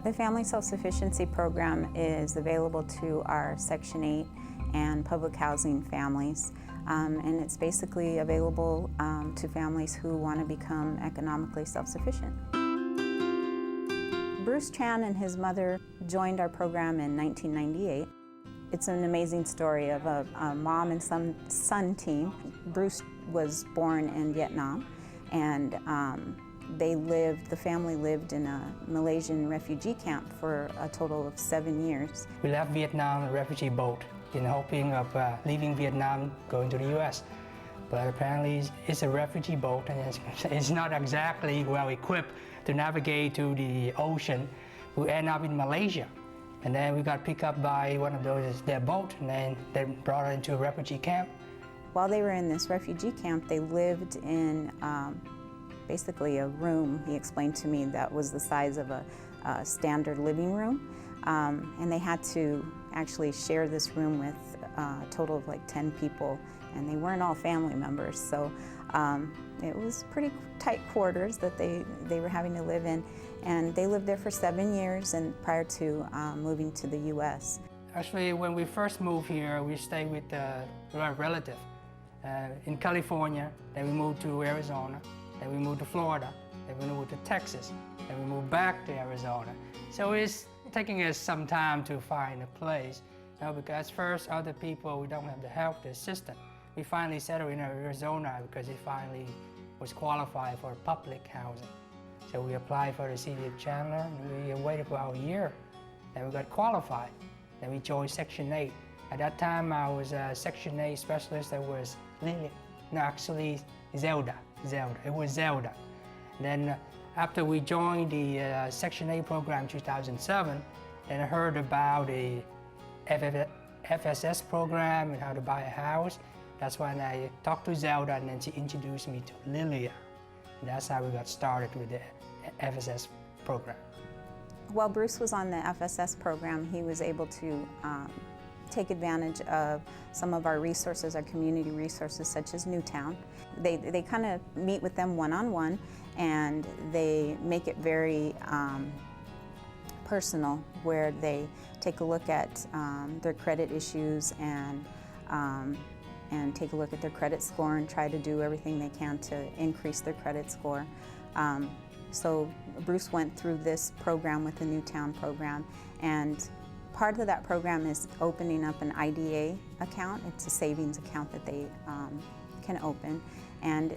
The Family Self-Sufficiency Program is available to our Section 8 and public housing families, and it's basically available to families who want to become economically self-sufficient. Bruce Chan and his mother joined our program in 1998. It's an amazing story of a mom and son team. Bruce was born in Vietnam, and the family lived in a Malaysian refugee camp for a total of 7 years. We left Vietnam on a refugee boat in hoping of leaving Vietnam, going to the US. But apparently it's a refugee boat and it's not exactly well equipped to navigate to the ocean. We end up in Malaysia. And then we got picked up by one of their boat, and then they brought us into a refugee camp. While they were in this refugee camp, they lived in basically a room, he explained to me, that was the size of a standard living room. And they had to actually share this room with a total of like 10 people, and they weren't all family members. So it was pretty tight quarters that they were having to live in. And they lived there for 7 years and prior to moving to the US. Actually, when we first moved here, we stayed with a relative in California. Then we moved to Arizona. Then we moved to Florida. Then we moved to Texas. Then we moved back to Arizona. So it's taking us some time to find a place. Because first, other people, we don't have the help, the assistance. We finally settled in Arizona because it finally was qualified for public housing. So we applied for the city of Chandler, and we waited for about a year. Then we got qualified. Then we joined Section 8. At that time, I was a Section 8 specialist. That was Lily. No, actually, Zelda. It was Zelda. Then after we joined the Section 8 program in 2007, then I heard about the FSS program and how to buy a house. That's when I talked to Zelda, and then she introduced me to Lilia. And that's how we got started with the FSS program. While Bruce was on the FSS program, he was able to take advantage of some of our resources, our community resources, such as Newtown. They kind of meet with them one-on-one, and they make it very personal, where they take a look at their credit issues and take a look at their credit score and try to do everything they can to increase their credit score. So Bruce went through this program with the Newtown program, and part of that program is opening up an IDA account. It's a savings account that they can open, and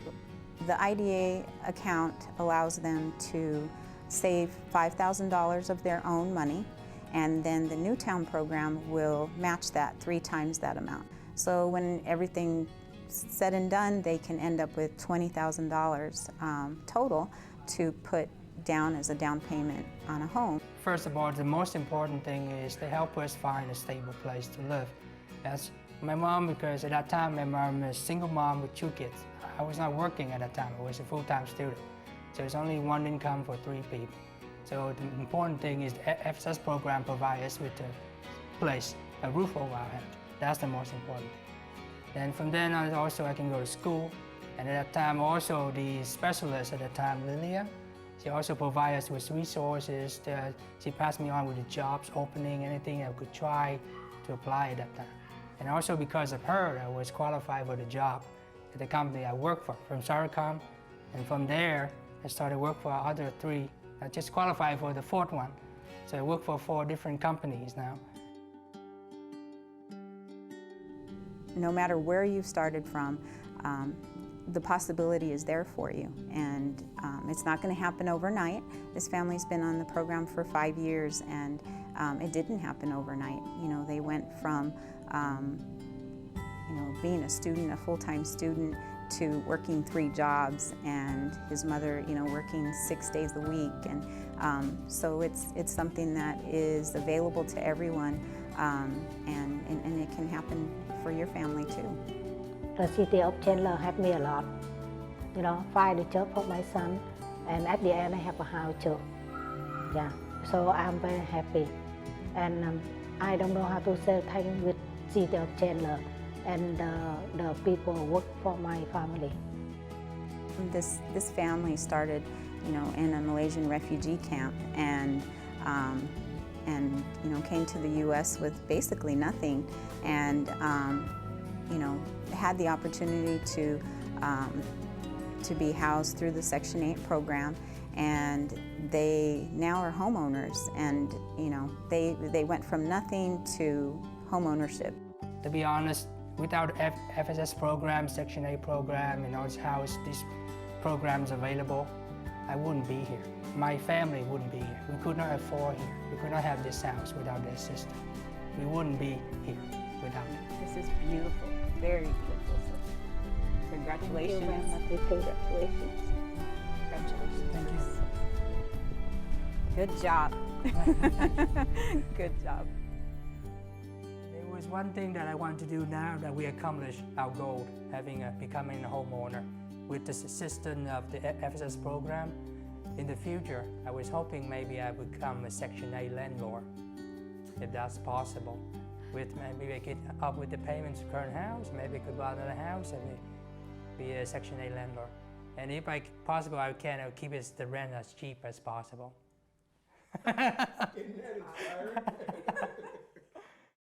the IDA account allows them to save $5,000 of their own money, and then the Newtown program will match that 3 times that amount. So when everything's said and done, they can end up with $20,000 total to put down as a down payment on a home. First of all, the most important thing is to help us find a stable place to live. That's my mom, because at that time my mom was a single mom with 2 kids. I was not working at that time. I was a full-time student. So it's only 1 income for 3 people. So the important thing is the FSS program provides us with a place, a roof over our head. That's the most important thing. Then from then on, also I can go to school. And at that time, also the specialist at the time, Lilia, she also provided us with resources. She passed me on with the jobs opening, anything I could try to apply at that time. And also because of her, I was qualified for the job at the company I worked for, from Saracom. And from there, I started work for other 3. I just qualified for the 4th one. So I work for 4 different companies now. No matter where you started from, the possibility is there for you, and it's not going to happen overnight. This family's been on the program for 5 years, and it didn't happen overnight. You know, they went from being a student, a full-time student, to working 3 jobs, and his mother, working 6 days a week, and so it's something that is available to everyone, and it can happen for your family too. The city of Chandler helped me a lot. Find a job for my son, and at the end I have a house too. Yeah, so I'm very happy, and I don't know how to say thank you with city of Chandler and the people who work for my family. This family started, in a Malaysian refugee camp, and and came to the U.S. with basically nothing, and had the opportunity to be housed through the Section 8 program, and they now are homeowners, and they went from nothing to home ownership. To be honest, without FSS program, Section 8 program, these programs available, I wouldn't be here. My family wouldn't be here. We could not afford here. We could not have this house without this system. We wouldn't be here without it. This is beautiful, very beautiful. So, congratulations. Thank you very much. Congratulations. Congratulations. Thank you. Good job. Good job. There was one thing that I want to do now that we accomplished our goal, becoming a homeowner. With the system of the FSS program, in the future, I was hoping maybe I would become a Section 8 landlord, if that's possible. Maybe I could up with the payments of current house, maybe I could buy another house and be a Section 8 landlord. And if possible, I can keep the rent as cheap as possible. Isn't that inspiring?